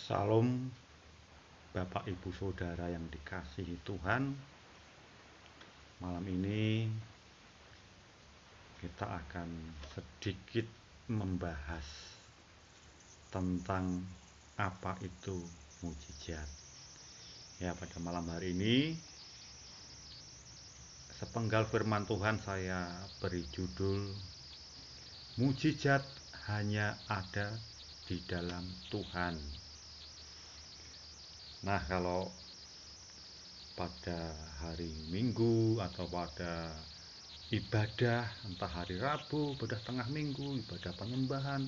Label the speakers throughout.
Speaker 1: Salam Bapak Ibu Saudara yang dikasihi Tuhan. Malam ini kita akan sedikit membahas tentang apa itu mukjizat. Ya, pada malam hari ini sepenggal firman Tuhan saya beri judul Mukjizat hanya ada di dalam Tuhan. Nah, kalau pada hari Minggu atau pada ibadah, entah hari Rabu, ibadah tengah minggu, ibadah penyembahan,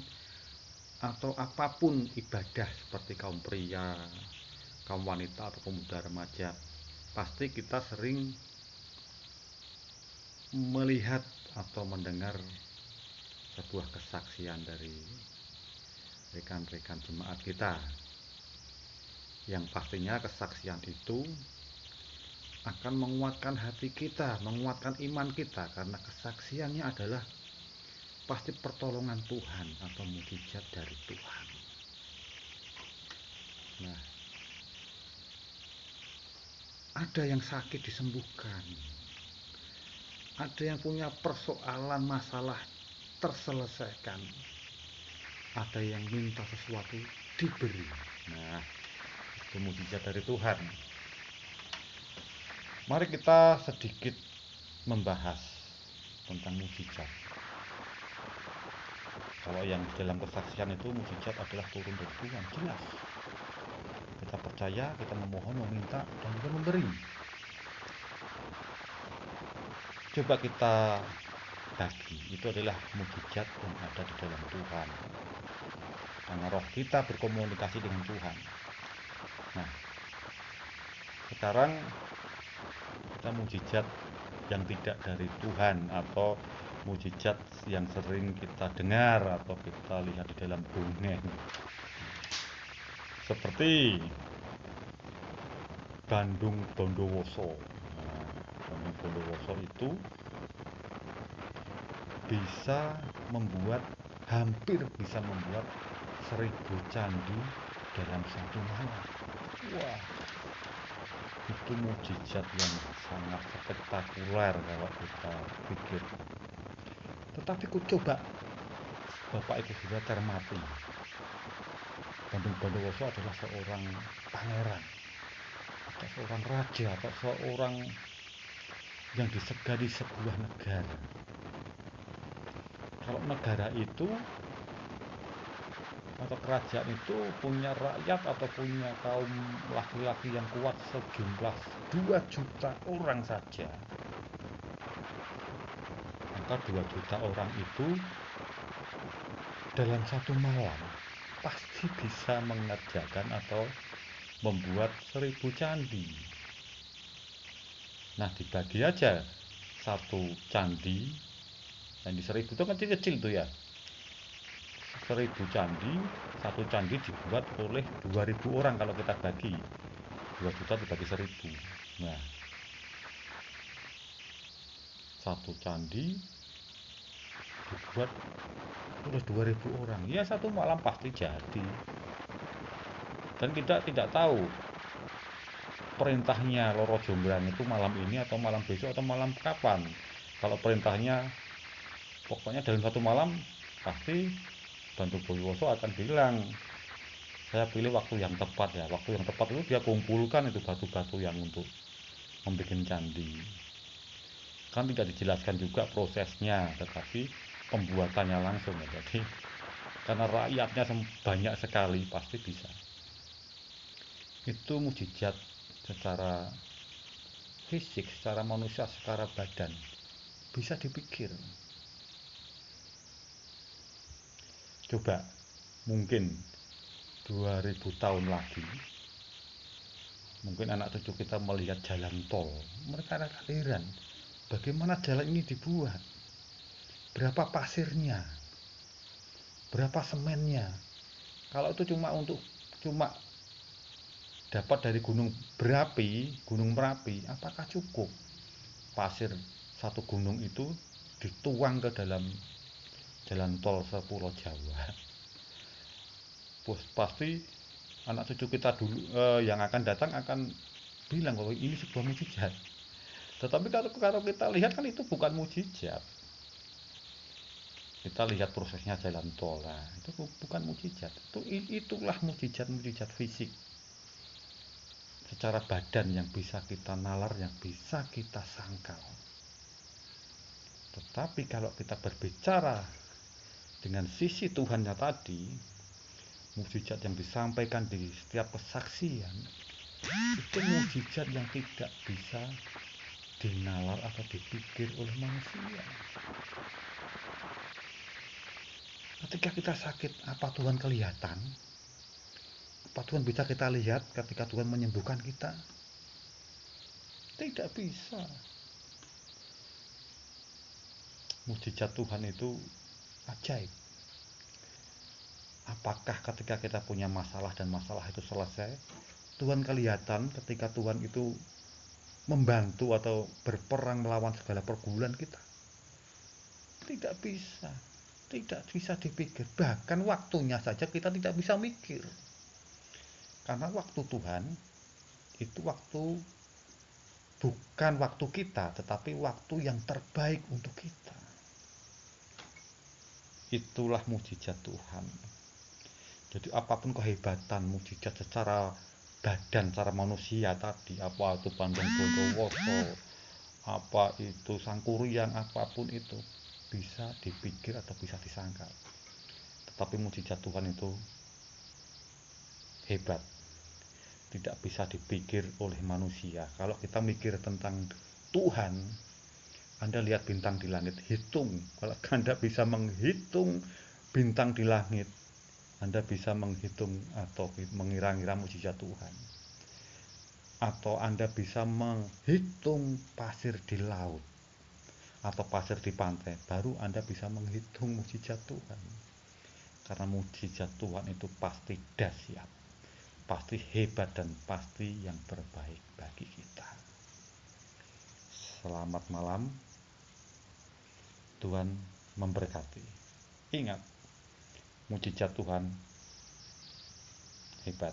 Speaker 1: atau apapun ibadah seperti kaum pria, kaum wanita, atau pemuda remaja, pasti kita sering melihat atau mendengar sebuah kesaksian dari rekan-rekan jemaat kita, yang pastinya kesaksian itu akan menguatkan hati kita, menguatkan iman kita, karena kesaksiannya adalah pasti pertolongan Tuhan atau mukjizat dari Tuhan. Nah, ada yang sakit disembuhkan, ada yang punya persoalan masalah terselesaikan, ada yang minta sesuatu diberi. Nah, itu mukjizat dari Tuhan. Mari kita sedikit membahas tentang mukjizat. Kalau yang dalam kesaksian itu mukjizat adalah turun dari Tuhan, jelas. Kita percaya, kita memohon, meminta, dan juga memberi. Coba kita bagi, itu adalah mukjizat yang ada di dalam Tuhan. Karena roh kita berkomunikasi dengan Tuhan. Nah, sekarang kita mukjizat yang tidak dari Tuhan, atau mukjizat yang sering kita dengar atau kita lihat di dalam dongeng, seperti Bandung Bondowoso. Nah, Bandung Bondowoso itu hampir bisa membuat 1000 candi dalam satu malam. Wah, itu mukjizat yang sangat spektakuler kalau kita pikir. Tetapi coba Bapak Ibu sudah cermati, Bandung Bondowoso adalah seorang pangeran, atau seorang raja, atau seorang yang disegani sebuah negara. Kalau negara itu atau kerajaan itu punya rakyat atau punya kaum laki-laki yang kuat sejumlah 2 juta orang saja, maka 2 juta orang itu dalam satu malam pasti bisa mengerjakan atau membuat 1000 candi. Nah, dibagi aja satu candi, yang di 1000 itu kecil-kecil tuh ya. 1000 candi, satu candi dibuat oleh 2000 orang. Kalau kita bagi 2 juta dibagi 1000, nah, satu candi dibuat oleh 2000 orang, ya satu malam pasti jadi. Dan kita tidak tahu perintahnya Loro Jonggrang itu malam ini atau malam besok atau malam kapan. Kalau perintahnya pokoknya dalam satu malam, pasti Bandung Bondowoso akan bilang, saya pilih waktu yang tepat ya. Waktu yang tepat itu dia kumpulkan itu batu-batu yang untuk membuat candi. Kan tidak dijelaskan juga prosesnya, tetapi pembuatannya langsung ya. Jadi karena rakyatnya banyak sekali, pasti bisa. Itu mukjizat secara fisik, secara manusia, secara badan, bisa dipikir. Coba mungkin 2000 tahun lagi, mungkin anak cucu kita melihat jalan tol, mereka akan heran, bagaimana jalan ini dibuat, berapa pasirnya, berapa semennya. Kalau itu cuma dapat dari gunung Merapi, apakah cukup pasir satu gunung itu dituang ke dalam jalan tol sepulau Jawa? Pasti anak cucu kita dulu yang akan datang akan bilang bahwa ini sebuah mukjizat. Tetapi kalau kita lihat kan itu bukan mukjizat. Kita lihat prosesnya jalan tol, nah, itu bukan mukjizat. Itulah mukjizat fisik secara badan yang bisa kita nalar, yang bisa kita sangkal. Tetapi kalau kita berbicara dengan sisi Tuhannya tadi, mukjizat yang disampaikan di setiap kesaksian itu mukjizat yang tidak bisa dinalar atau dipikir oleh manusia. Ketika kita sakit, apa Tuhan kelihatan? Apa Tuhan bisa kita lihat ketika Tuhan menyembuhkan kita? Tidak bisa. Mukjizat Tuhan itu ajaib. Apakah ketika kita punya masalah dan masalah itu selesai, Tuhan kelihatan ketika Tuhan itu membantu atau berperang melawan segala pergumulan kita? Tidak bisa. Tidak bisa dipikir. Bahkan waktunya saja kita tidak bisa mikir. Karena waktu Tuhan itu waktu bukan waktu kita, tetapi waktu yang terbaik untuk kita. Itulah mukjizat Tuhan. Jadi apapun kehebatan mukjizat secara badan, secara manusia tadi, apa itu Pandang Bondowoso, apa itu Sangkuriang, apapun itu bisa dipikir atau bisa disangkal. Tetapi mukjizat Tuhan itu hebat, tidak bisa dipikir oleh manusia. Kalau kita mikir tentang Tuhan, Anda lihat bintang di langit, hitung. Kalau Anda bisa menghitung bintang di langit, Anda bisa menghitung atau mengira-ngira mukjizat Tuhan. Atau Anda bisa menghitung pasir di laut atau pasir di pantai, baru Anda bisa menghitung mukjizat Tuhan. Karena mukjizat Tuhan itu pasti dahsyat, pasti hebat, dan pasti yang terbaik bagi kita. Selamat malam, Tuhan memberkati. Ingat, mukjizat Tuhan hebat.